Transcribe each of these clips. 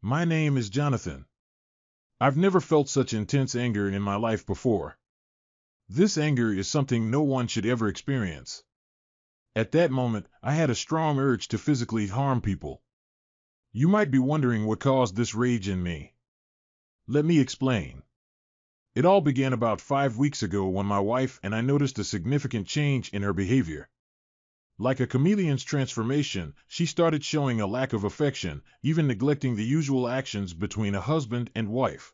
My name is Jonathan. I've never felt such intense anger in my life before. This anger is something no one should ever experience. At that moment, I had a strong urge to physically harm people. You might be wondering what caused this rage in me. Let me explain. It all began about 5 weeks ago when my wife and I noticed a significant change in her behavior. Like a chameleon's transformation, she started showing a lack of affection, even neglecting the usual actions between a husband and wife.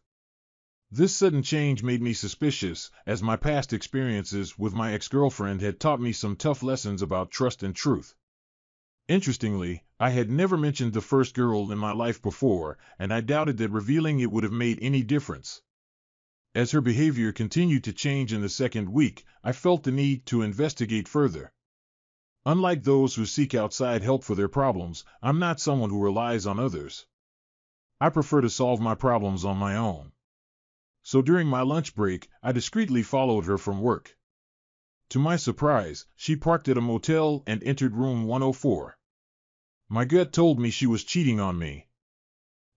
This sudden change made me suspicious, as my past experiences with my ex-girlfriend had taught me some tough lessons about trust and truth. Interestingly, I had never mentioned the first girl in my life before, and I doubted that revealing it would have made any difference. As her behavior continued to change in the second week, I felt the need to investigate further. Unlike those who seek outside help for their problems, I'm not someone who relies on others. I prefer to solve my problems on my own. So during my lunch break, I discreetly followed her from work. To my surprise, she parked at a motel and entered room 104. My gut told me she was cheating on me.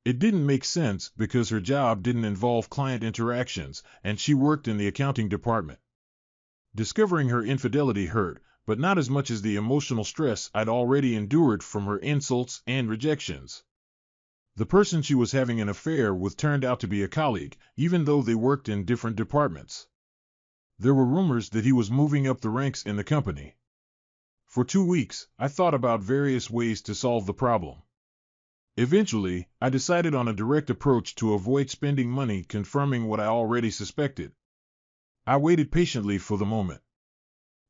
It didn't make sense because her job didn't involve client interactions, and she worked in the accounting department. Discovering her infidelity hurt, but not as much as the emotional stress I'd already endured from her insults and rejections. The person she was having an affair with turned out to be a colleague, even though they worked in different departments. There were rumors that he was moving up the ranks in the company. For 2 weeks, I thought about various ways to solve the problem. Eventually, I decided on a direct approach to avoid spending money confirming what I already suspected. I waited patiently for the moment.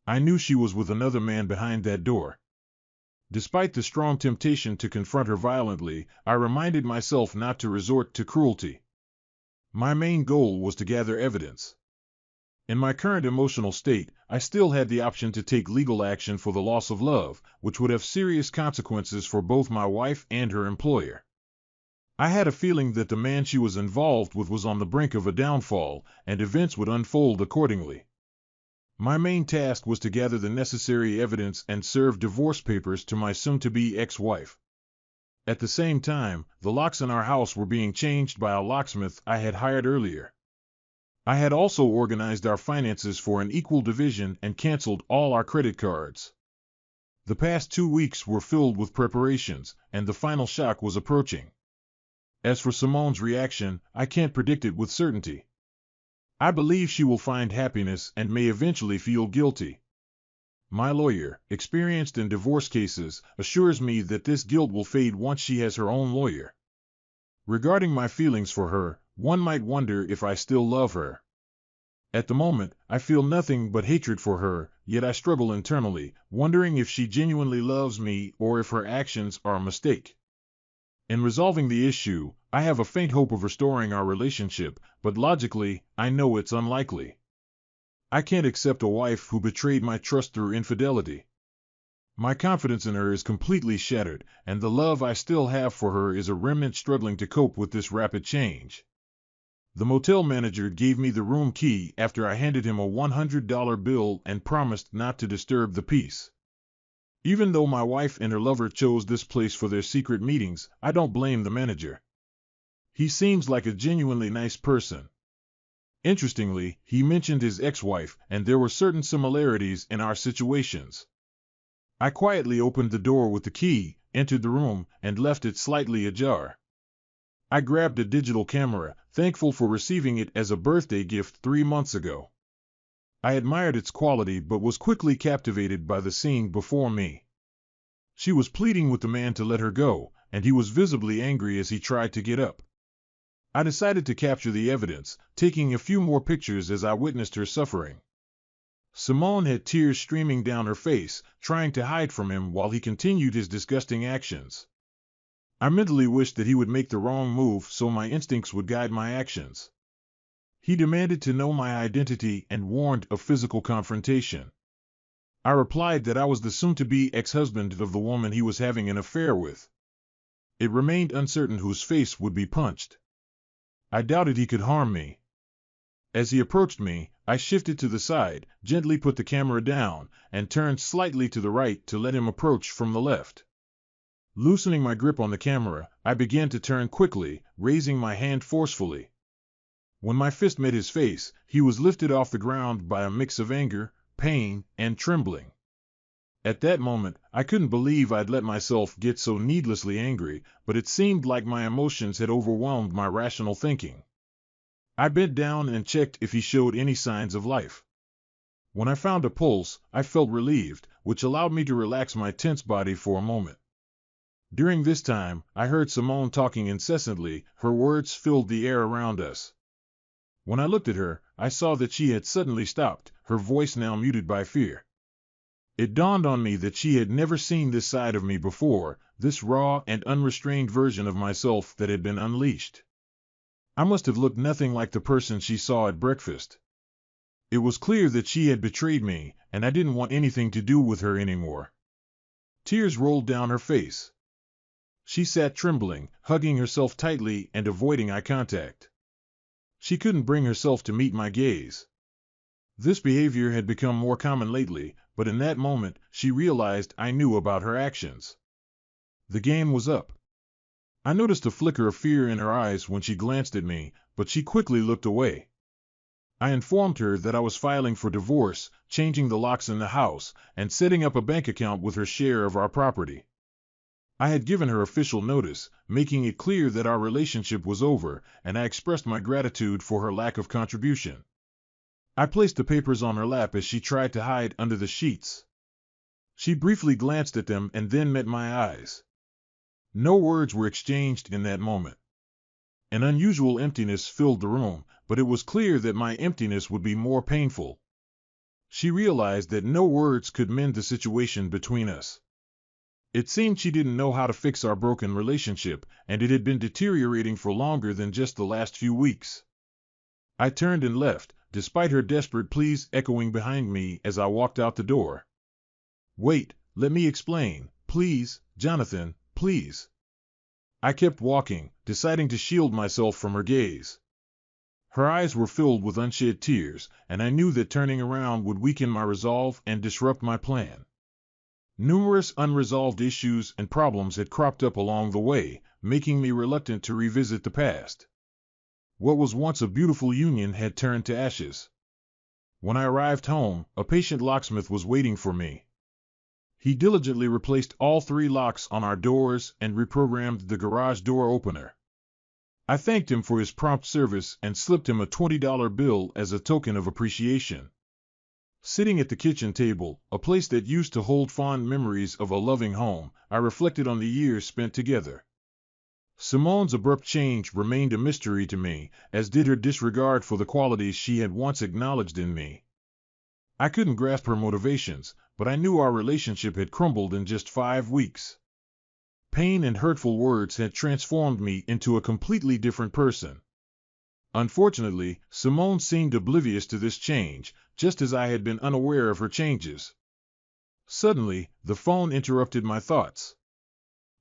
I knew she was with another man behind that door. Despite the strong temptation to confront her violently, I reminded myself not to resort to cruelty. My main goal was to gather evidence. In my current emotional state, I still had the option to take legal action for the loss of love, which would have serious consequences for both my wife and her employer. I had a feeling that the man she was involved with was on the brink of a downfall, and events would unfold accordingly. My main task was to gather the necessary evidence and serve divorce papers to my soon-to-be ex-wife. At the same time, the locks in our house were being changed by a locksmith I had hired earlier. I had also organized our finances for an equal division and canceled all our credit cards. The past 2 weeks were filled with preparations, and the final shock was approaching. As for Simone's reaction, I can't predict it with certainty. I believe she will find happiness and may eventually feel guilty. My lawyer, experienced in divorce cases, assures me that this guilt will fade once she has her own lawyer. Regarding my feelings for her, one might wonder if I still love her. At the moment, I feel nothing but hatred for her, yet I struggle internally, wondering if she genuinely loves me or if her actions are a mistake. In resolving the issue, I have a faint hope of restoring our relationship, but logically, I know it's unlikely. I can't accept a wife who betrayed my trust through infidelity. My confidence in her is completely shattered, and the love I still have for her is a remnant struggling to cope with this rapid change. The motel manager gave me the room key after I handed him a $100 bill and promised not to disturb the peace. Even though my wife and her lover chose this place for their secret meetings, I don't blame the manager. He seems like a genuinely nice person. Interestingly, he mentioned his ex-wife, and there were certain similarities in our situations. I quietly opened the door with the key, entered the room, and left it slightly ajar. I grabbed a digital camera, thankful for receiving it as a birthday gift 3 months ago. I admired its quality but was quickly captivated by the scene before me. She was pleading with the man to let her go, and he was visibly angry as he tried to get up. I decided to capture the evidence, taking a few more pictures as I witnessed her suffering. Simone had tears streaming down her face, trying to hide from him while he continued his disgusting actions. I mentally wished that he would make the wrong move so my instincts would guide my actions. He demanded to know my identity and warned of physical confrontation. I replied that I was the soon-to-be ex-husband of the woman he was having an affair with. It remained uncertain whose face would be punched. I doubted he could harm me. As he approached me, I shifted to the side, gently put the camera down, and turned slightly to the right to let him approach from the left. Loosening my grip on the camera, I began to turn quickly, raising my hand forcefully. When my fist met his face, he was lifted off the ground by a mix of anger, pain, and trembling. At that moment, I couldn't believe I'd let myself get so needlessly angry, but it seemed like my emotions had overwhelmed my rational thinking. I bent down and checked if he showed any signs of life. When I found a pulse, I felt relieved, which allowed me to relax my tense body for a moment. During this time, I heard Simone talking incessantly. Her words filled the air around us. When I looked at her, I saw that she had suddenly stopped, her voice now muted by fear. It dawned on me that she had never seen this side of me before, this raw and unrestrained version of myself that had been unleashed. I must have looked nothing like the person she saw at breakfast. It was clear that she had betrayed me, and I didn't want anything to do with her anymore. Tears rolled down her face. She sat trembling, hugging herself tightly and avoiding eye contact. She couldn't bring herself to meet my gaze. This behavior had become more common lately, but in that moment, she realized I knew about her actions. The game was up. I noticed a flicker of fear in her eyes when she glanced at me, but she quickly looked away. I informed her that I was filing for divorce, changing the locks in the house, and setting up a bank account with her share of our property. I had given her official notice, making it clear that our relationship was over, and I expressed my gratitude for her lack of contribution. I placed the papers on her lap as she tried to hide under the sheets. She briefly glanced at them and then met my eyes. No words were exchanged in that moment. An unusual emptiness filled the room, but it was clear that my emptiness would be more painful. She realized that no words could mend the situation between us. It seemed she didn't know how to fix our broken relationship, and it had been deteriorating for longer than just the last few weeks. I turned and left, despite her desperate pleas echoing behind me as I walked out the door. "Wait, let me explain, please, Jonathan, please." I kept walking, deciding to shield myself from her gaze. Her eyes were filled with unshed tears, and I knew that turning around would weaken my resolve and disrupt my plan. Numerous unresolved issues and problems had cropped up along the way, making me reluctant to revisit the past. What was once a beautiful union had turned to ashes. When I arrived home, a patient locksmith was waiting for me. He diligently replaced all 3 locks on our doors and reprogrammed the garage door opener. I thanked him for his prompt service and slipped him a $20 bill as a token of appreciation. Sitting at the kitchen table, a place that used to hold fond memories of a loving home, I reflected on the years spent together. Simone's abrupt change remained a mystery to me, as did her disregard for the qualities she had once acknowledged in me. I couldn't grasp her motivations, but I knew our relationship had crumbled in just 5 weeks. Pain and hurtful words had transformed me into a completely different person. Unfortunately, Simone seemed oblivious to this change, just as I had been unaware of her changes. Suddenly, the phone interrupted my thoughts.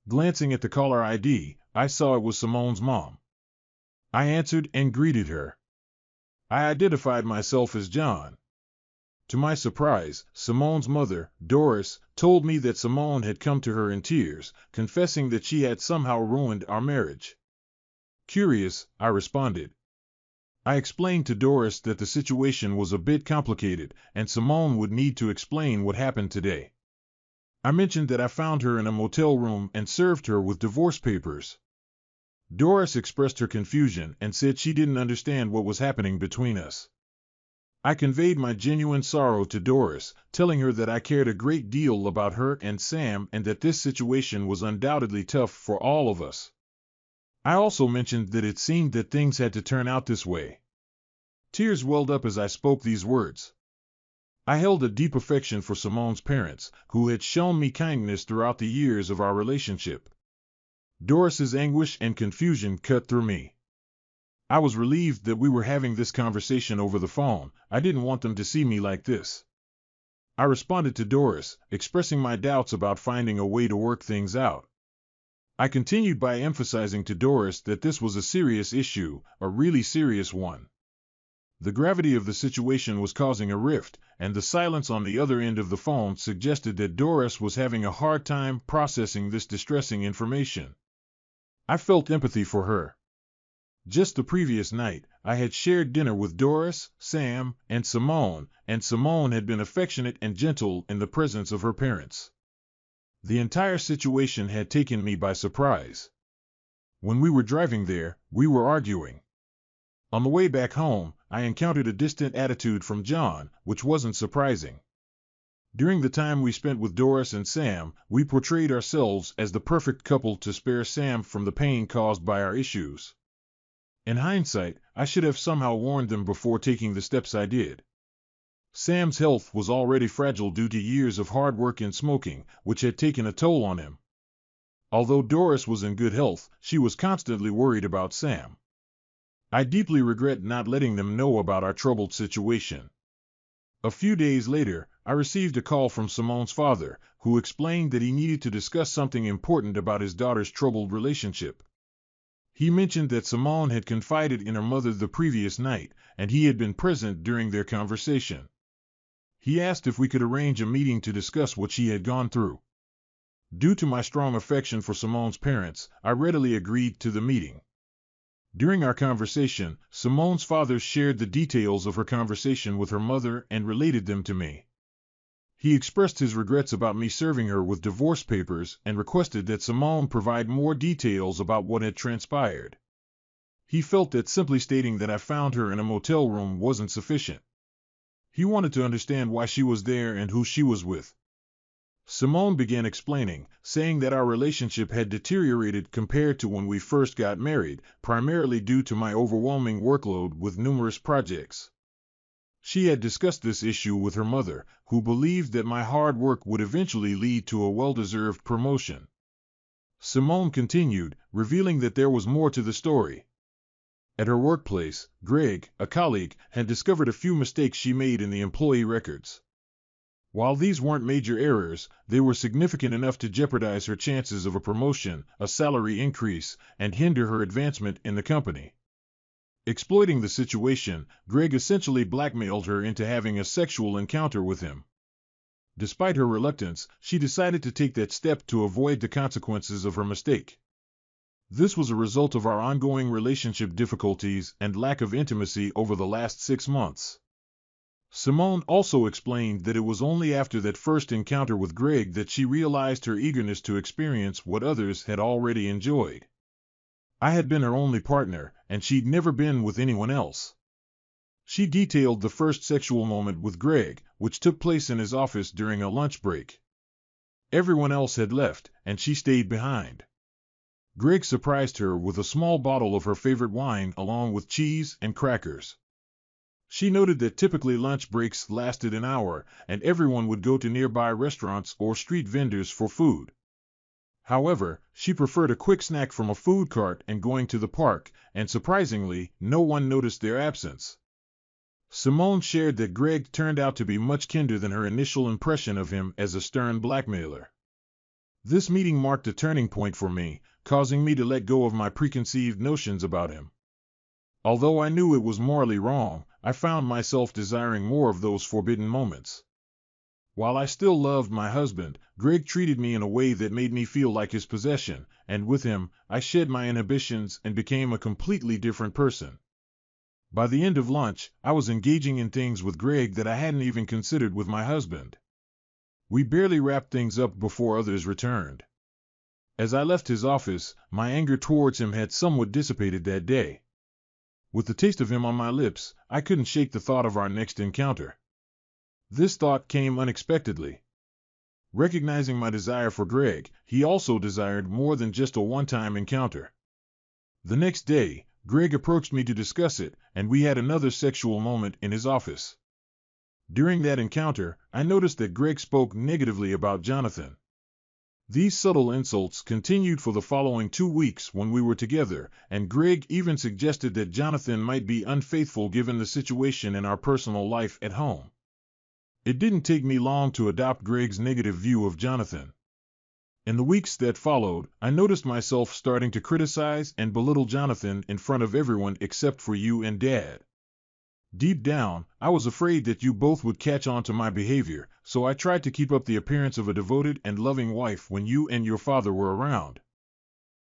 Glancing at the caller ID, I saw it was Simone's mom. I answered and greeted her. I identified myself as John. To my surprise, Simone's mother, Doris, told me that Simone had come to her in tears, confessing that she had somehow ruined our marriage. Curious, I responded. I explained to Doris that the situation was a bit complicated, and Simone would need to explain what happened today. I mentioned that I found her in a motel room and served her with divorce papers. Doris expressed her confusion and said she didn't understand what was happening between us. I conveyed my genuine sorrow to Doris, telling her that I cared a great deal about her and Sam and that this situation was undoubtedly tough for all of us. I also mentioned that it seemed that things had to turn out this way. Tears welled up as I spoke these words. I held a deep affection for Simone's parents, who had shown me kindness throughout the years of our relationship. Doris's anguish and confusion cut through me. I was relieved that we were having this conversation over the phone. I didn't want them to see me like this. I responded to Doris, expressing my doubts about finding a way to work things out. I continued by emphasizing to Doris that this was a serious issue, a really serious one. The gravity of the situation was causing a rift, and the silence on the other end of the phone suggested that Doris was having a hard time processing this distressing information. I felt empathy for her. Just the previous night, I had shared dinner with Doris, Sam, and Simone had been affectionate and gentle in the presence of her parents. The entire situation had taken me by surprise. When we were driving there, we were arguing. On the way back home, I encountered a distant attitude from John, which wasn't surprising. During the time we spent with Doris and Sam, we portrayed ourselves as the perfect couple to spare Sam from the pain caused by our issues. In hindsight, I should have somehow warned them before taking the steps I did. Sam's health was already fragile due to years of hard work and smoking, which had taken a toll on him. Although Doris was in good health, she was constantly worried about Sam. I deeply regret not letting them know about our troubled situation. A few days later, I received a call from Simone's father, who explained that he needed to discuss something important about his daughter's troubled relationship. He mentioned that Simone had confided in her mother the previous night, and he had been present during their conversation. He asked if we could arrange a meeting to discuss what she had gone through. Due to my strong affection for Simone's parents, I readily agreed to the meeting. During our conversation, Simone's father shared the details of her conversation with her mother and related them to me. He expressed his regrets about me serving her with divorce papers and requested that Simone provide more details about what had transpired. He felt that simply stating that I found her in a motel room wasn't sufficient. He wanted to understand why she was there and who she was with. Simone began explaining, saying that our relationship had deteriorated compared to when we first got married, primarily due to my overwhelming workload with numerous projects. She had discussed this issue with her mother, who believed that my hard work would eventually lead to a well-deserved promotion. Simone continued, revealing that there was more to the story. At her workplace, Greg, a colleague, had discovered a few mistakes she made in the employee records. While these weren't major errors, they were significant enough to jeopardize her chances of a promotion, a salary increase, and hinder her advancement in the company. Exploiting the situation, Greg essentially blackmailed her into having a sexual encounter with him. Despite her reluctance, she decided to take that step to avoid the consequences of her mistake. This was a result of our ongoing relationship difficulties and lack of intimacy over the last 6 months. Simone also explained that it was only after that first encounter with Greg that she realized her eagerness to experience what others had already enjoyed. I had been her only partner, and she'd never been with anyone else. She detailed the first sexual moment with Greg, which took place in his office during a lunch break. Everyone else had left, and she stayed behind. Greg surprised her with a small bottle of her favorite wine along with cheese and crackers. She noted that typically lunch breaks lasted an hour, and everyone would go to nearby restaurants or street vendors for food. However, she preferred a quick snack from a food cart and going to the park, and surprisingly, no one noticed their absence. Simone shared that Greg turned out to be much kinder than her initial impression of him as a stern blackmailer. This meeting marked a turning point for me, causing me to let go of my preconceived notions about him. Although I knew it was morally wrong, I found myself desiring more of those forbidden moments. While I still loved my husband, Greg treated me in a way that made me feel like his possession, and with him, I shed my inhibitions and became a completely different person. By the end of lunch, I was engaging in things with Greg that I hadn't even considered with my husband. We barely wrapped things up before others returned. As I left his office, my anger towards him had somewhat dissipated that day. With the taste of him on my lips, I couldn't shake the thought of our next encounter. This thought came unexpectedly. Recognizing my desire for Greg, he also desired more than just a one-time encounter. The next day, Greg approached me to discuss it, and we had another sexual moment in his office. During that encounter, I noticed that Greg spoke negatively about Jonathan. These subtle insults continued for the following 2 weeks when we were together, and Greg even suggested that Jonathan might be unfaithful given the situation in our personal life at home. It didn't take me long to adopt Greg's negative view of Jonathan. In the weeks that followed, I noticed myself starting to criticize and belittle Jonathan in front of everyone except for you and Dad. Deep down, I was afraid that you both would catch on to my behavior, so I tried to keep up the appearance of a devoted and loving wife when you and your father were around.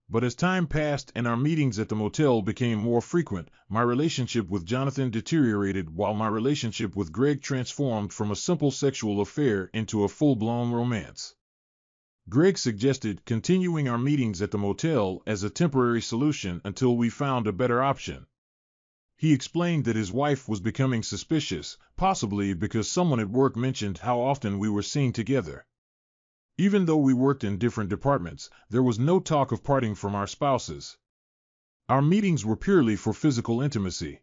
But as time passed and our meetings at the motel became more frequent, my relationship with Jonathan deteriorated while my relationship with Greg transformed from a simple sexual affair into a full-blown romance. Greg suggested continuing our meetings at the motel as a temporary solution until we found a better option. He explained that his wife was becoming suspicious, possibly because someone at work mentioned how often we were seen together. Even though we worked in different departments, there was no talk of parting from our spouses. Our meetings were purely for physical intimacy.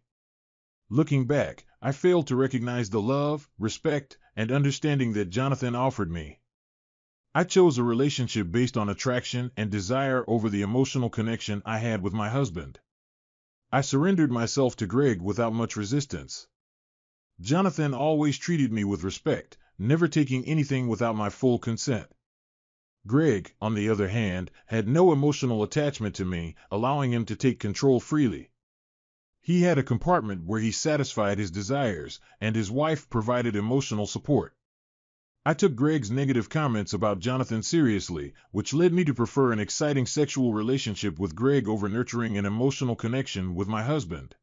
Looking back, I failed to recognize the love, respect, and understanding that Jonathan offered me. I chose a relationship based on attraction and desire over the emotional connection I had with my husband. I surrendered myself to Greg without much resistance. Jonathan always treated me with respect, never taking anything without my full consent. Greg, on the other hand, had no emotional attachment to me, allowing him to take control freely. He had a compartment where he satisfied his desires, and his wife provided emotional support. I took Greg's negative comments about Jonathan seriously, which led me to prefer an exciting sexual relationship with Greg over nurturing an emotional connection with my husband.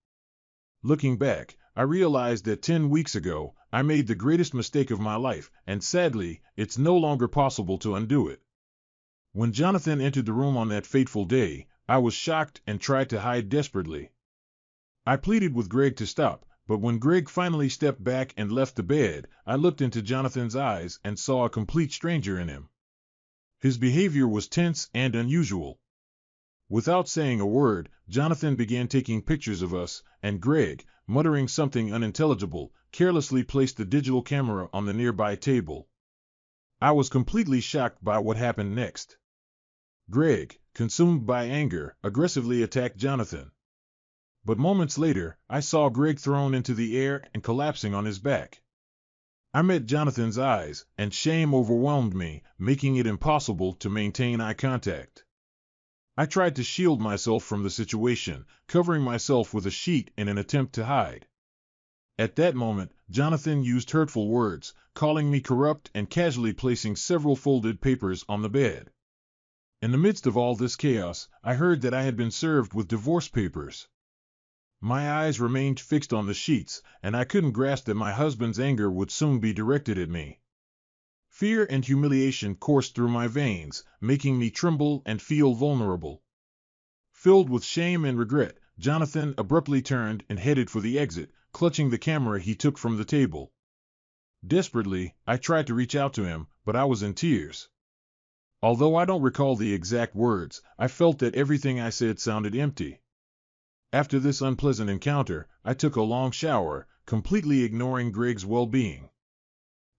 Looking back, I realized that 10 weeks ago, I made the greatest mistake of my life, and sadly, it's no longer possible to undo it. When Jonathan entered the room on that fateful day, I was shocked and tried to hide desperately. I pleaded with Greg to stop, but when Greg finally stepped back and left the bed, I looked into Jonathan's eyes and saw a complete stranger in him. His behavior was tense and unusual. Without saying a word, Jonathan began taking pictures of us, and Greg, muttering something unintelligible, carelessly placed the digital camera on the nearby table. I was completely shocked by what happened next. Greg, consumed by anger, aggressively attacked Jonathan. But moments later, I saw Greg thrown into the air and collapsing on his back. I met Jonathan's eyes, and shame overwhelmed me, making it impossible to maintain eye contact. I tried to shield myself from the situation, covering myself with a sheet in an attempt to hide. At that moment, Jonathan used hurtful words, calling me corrupt and casually placing several folded papers on the bed. In the midst of all this chaos, I heard that I had been served with divorce papers. My eyes remained fixed on the sheets, and I couldn't grasp that my husband's anger would soon be directed at me. Fear and humiliation coursed through my veins, making me tremble and feel vulnerable. Filled with shame and regret, Jonathan abruptly turned and headed for the exit, clutching the camera he took from the table. Desperately, I tried to reach out to him, but I was in tears. Although I don't recall the exact words, I felt that everything I said sounded empty. After this unpleasant encounter, I took a long shower, completely ignoring Greg's well-being.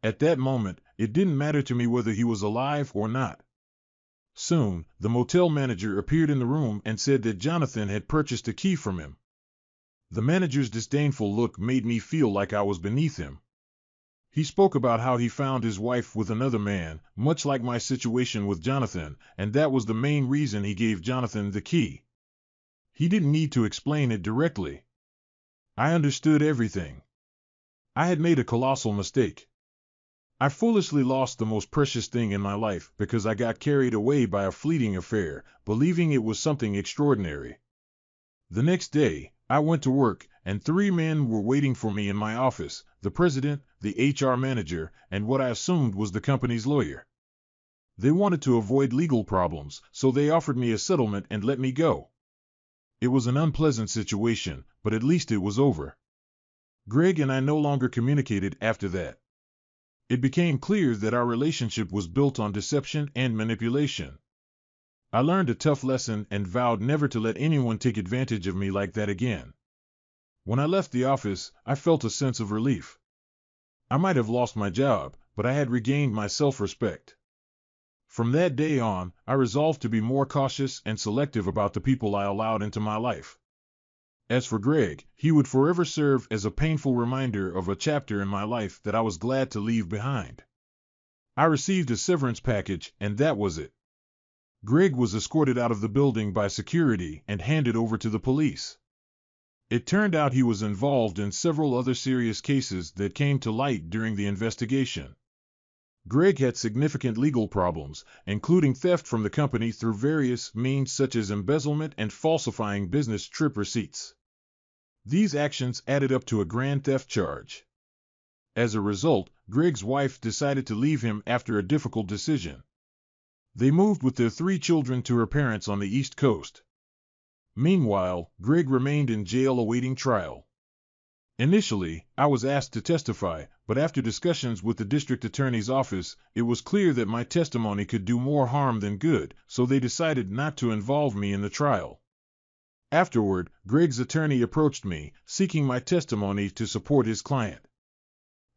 At that moment, it didn't matter to me whether he was alive or not. Soon, the motel manager appeared in the room and said that Jonathan had purchased a key from him. The manager's disdainful look made me feel like I was beneath him. He spoke about how he found his wife with another man, much like my situation with Jonathan, and that was the main reason he gave Jonathan the key. He didn't need to explain it directly. I understood everything. I had made a colossal mistake. I foolishly lost the most precious thing in my life because I got carried away by a fleeting affair, believing it was something extraordinary. The next day, I went to work, and 3 men were waiting for me in my office: the president, the HR manager, and what I assumed was the company's lawyer. They wanted to avoid legal problems, so they offered me a settlement and let me go. It was an unpleasant situation, but at least it was over. Greg and I no longer communicated after that. It became clear that our relationship was built on deception and manipulation. I learned a tough lesson and vowed never to let anyone take advantage of me like that again. When I left the office, I felt a sense of relief. I might have lost my job, but I had regained my self-respect. From that day on, I resolved to be more cautious and selective about the people I allowed into my life. As for Greg, he would forever serve as a painful reminder of a chapter in my life that I was glad to leave behind. I received a severance package, and that was it. Greg was escorted out of the building by security and handed over to the police. It turned out he was involved in several other serious cases that came to light during the investigation. Greg had significant legal problems, including theft from the company through various means such as embezzlement and falsifying business trip receipts. These actions added up to a grand theft charge. As a result, Greg's wife decided to leave him after a difficult decision. They moved with their 3 children to her parents on the East Coast. Meanwhile, Greg remained in jail awaiting trial. Initially, I was asked to testify, but after discussions with the district attorney's office, it was clear that my testimony could do more harm than good, so they decided not to involve me in the trial. Afterward, Greg's attorney approached me, seeking my testimony to support his client.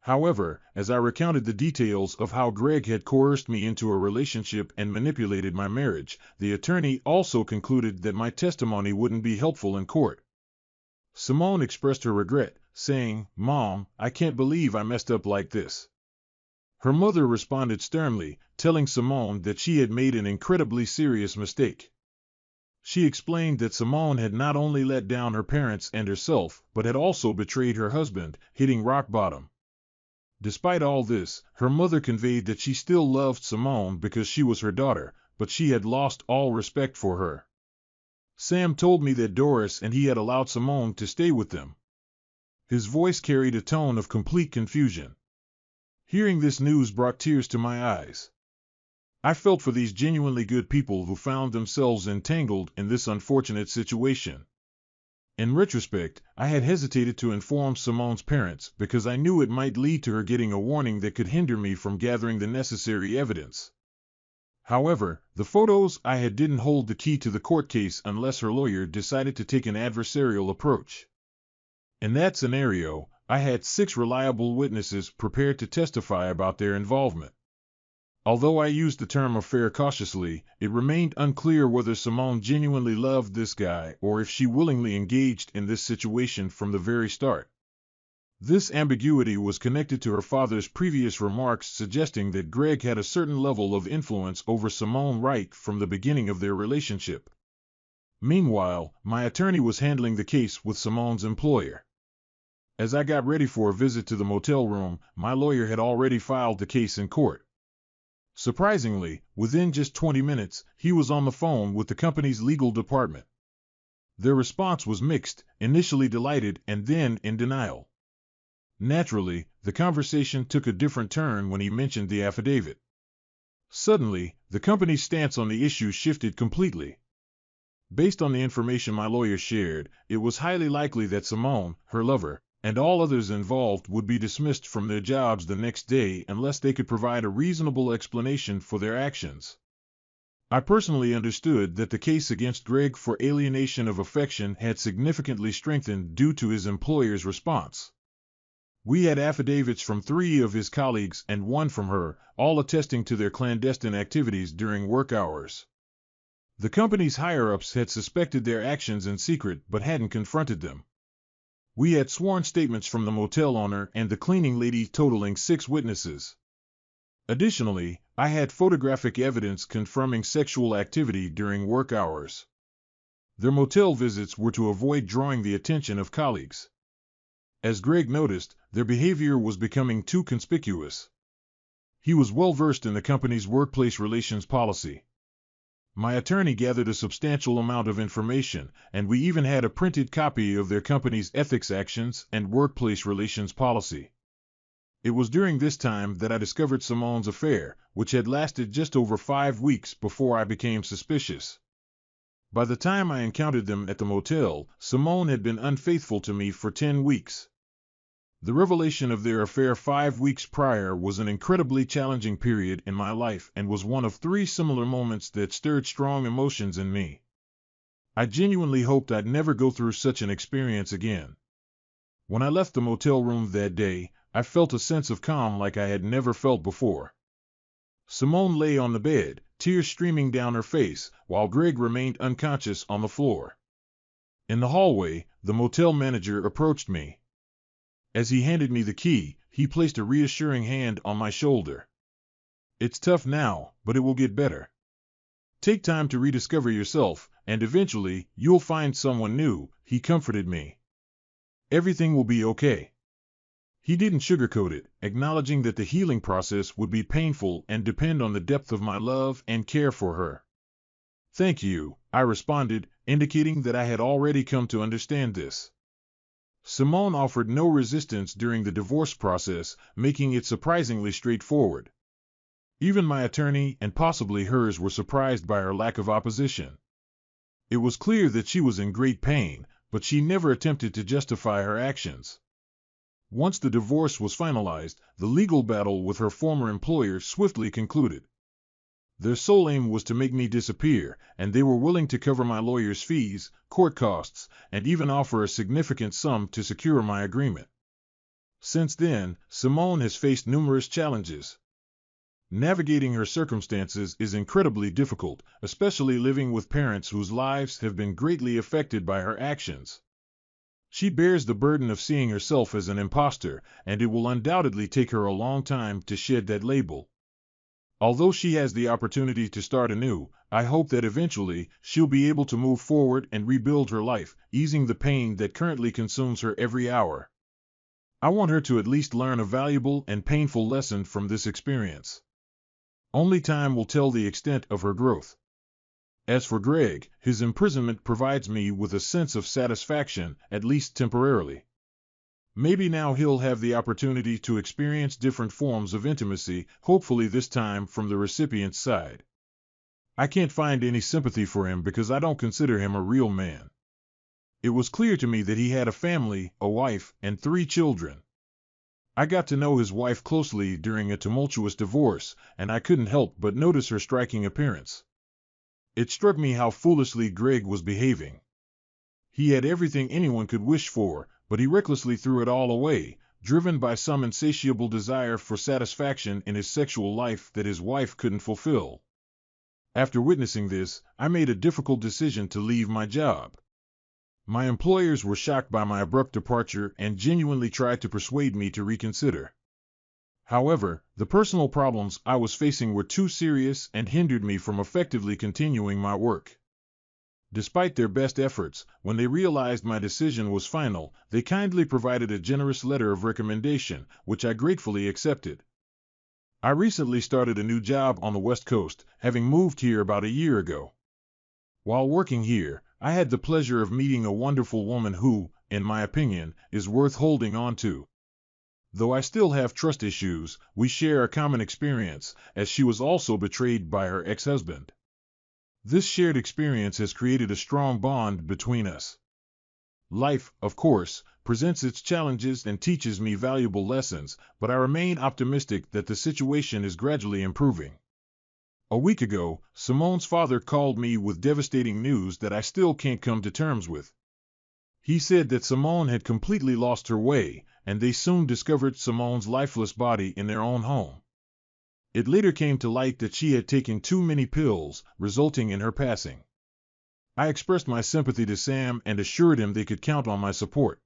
However, as I recounted the details of how Greg had coerced me into a relationship and manipulated my marriage, the attorney also concluded that my testimony wouldn't be helpful in court. Simone expressed her regret, saying, "Mom, I can't believe I messed up like this." Her mother responded sternly, telling Simone that she had made an incredibly serious mistake. She explained that Simone had not only let down her parents and herself, but had also betrayed her husband, hitting rock bottom. Despite all this, her mother conveyed that she still loved Simone because she was her daughter, but she had lost all respect for her. Sam told me that Doris and he had allowed Simone to stay with them. His voice carried a tone of complete confusion. Hearing this news brought tears to my eyes. I felt for these genuinely good people who found themselves entangled in this unfortunate situation. In retrospect, I had hesitated to inform Simone's parents because I knew it might lead to her getting a warning that could hinder me from gathering the necessary evidence. However, the photos I had didn't hold the key to the court case unless her lawyer decided to take an adversarial approach. In that scenario, I had 6 reliable witnesses prepared to testify about their involvement. Although I used the term affair cautiously, it remained unclear whether Simone genuinely loved this guy or if she willingly engaged in this situation from the very start. This ambiguity was connected to her father's previous remarks suggesting that Greg had a certain level of influence over Simone right from the beginning of their relationship. Meanwhile, my attorney was handling the case with Simone's employer. As I got ready for a visit to the motel room, my lawyer had already filed the case in court. Surprisingly, within just 20 minutes, he was on the phone with the company's legal department. Their response was mixed, initially delighted and then in denial. Naturally, the conversation took a different turn when he mentioned the affidavit. Suddenly, the company's stance on the issue shifted completely. Based on the information my lawyer shared, it was highly likely that Simone, her lover, and all others involved would be dismissed from their jobs the next day unless they could provide a reasonable explanation for their actions. I personally understood that the case against Greg for alienation of affection had significantly strengthened due to his employer's response. We had affidavits from 3 of his colleagues and 1 from her, all attesting to their clandestine activities during work hours. The company's higher-ups had suspected their actions in secret but hadn't confronted them. We had sworn statements from the motel owner and the cleaning lady totaling 6 witnesses. Additionally, I had photographic evidence confirming sexual activity during work hours. Their motel visits were to avoid drawing the attention of colleagues. As Greg noticed, their behavior was becoming too conspicuous. He was well versed in the company's workplace relations policy. My attorney gathered a substantial amount of information, and we even had a printed copy of their company's ethics actions and workplace relations policy. It was during this time that I discovered Simone's affair, which had lasted just over 5 weeks before I became suspicious. By the time I encountered them at the motel, Simone had been unfaithful to me for 10 weeks. The revelation of their affair 5 weeks prior was an incredibly challenging period in my life and was one of 3 similar moments that stirred strong emotions in me. I genuinely hoped I'd never go through such an experience again. When I left the motel room that day, I felt a sense of calm like I had never felt before. Simone lay on the bed, tears streaming down her face, while Greg remained unconscious on the floor. In the hallway, the motel manager approached me. As he handed me the key, he placed a reassuring hand on my shoulder. "It's tough now, but it will get better. Take time to rediscover yourself, and eventually, you'll find someone new," he comforted me. Everything will be okay. He didn't sugarcoat it, acknowledging that the healing process would be painful and depend on the depth of my love and care for her. Thank you, I responded, indicating that I had already come to understand this. Simone offered no resistance during the divorce process, making it surprisingly straightforward. Even my attorney and possibly hers were surprised by her lack of opposition. It was clear that she was in great pain, but she never attempted to justify her actions. Once the divorce was finalized, the legal battle with her former employer swiftly concluded. Their sole aim was to make me disappear, and they were willing to cover my lawyer's fees, court costs, and even offer a significant sum to secure my agreement. Since then, Simone has faced numerous challenges. Navigating her circumstances is incredibly difficult, especially living with parents whose lives have been greatly affected by her actions. She bears the burden of seeing herself as an imposter, and it will undoubtedly take her a long time to shed that label. Although she has the opportunity to start anew, I hope that eventually she'll be able to move forward and rebuild her life, easing the pain that currently consumes her every hour. I want her to at least learn a valuable and painful lesson from this experience. Only time will tell the extent of her growth. As for Greg, his imprisonment provides me with a sense of satisfaction, at least temporarily. Maybe now he'll have the opportunity to experience different forms of intimacy, hopefully this time from the recipient's side. I can't find any sympathy for him because I don't consider him a real man. It was clear to me that he had a family, a wife, and 3 children. I got to know his wife closely during a tumultuous divorce, and I couldn't help but notice her striking appearance. It struck me how foolishly Greg was behaving. He had everything anyone could wish for, but he recklessly threw it all away, driven by some insatiable desire for satisfaction in his sexual life that his wife couldn't fulfill. After witnessing this, I made a difficult decision to leave my job. My employers were shocked by my abrupt departure and genuinely tried to persuade me to reconsider. However, the personal problems I was facing were too serious and hindered me from effectively continuing my work. Despite their best efforts, when they realized my decision was final, they kindly provided a generous letter of recommendation, which I gratefully accepted. I recently started a new job on the West Coast, having moved here about a year ago. While working here, I had the pleasure of meeting a wonderful woman who, in my opinion, is worth holding on to. Though I still have trust issues, we share a common experience, as she was also betrayed by her ex-husband. This shared experience has created a strong bond between us. Life, of course, presents its challenges and teaches me valuable lessons, but I remain optimistic that the situation is gradually improving. A week ago, Simone's father called me with devastating news that I still can't come to terms with. He said that Simone had completely lost her way, and they soon discovered Simone's lifeless body in their own home. It later came to light that she had taken too many pills, resulting in her passing. I expressed my sympathy to Sam and assured him they could count on my support.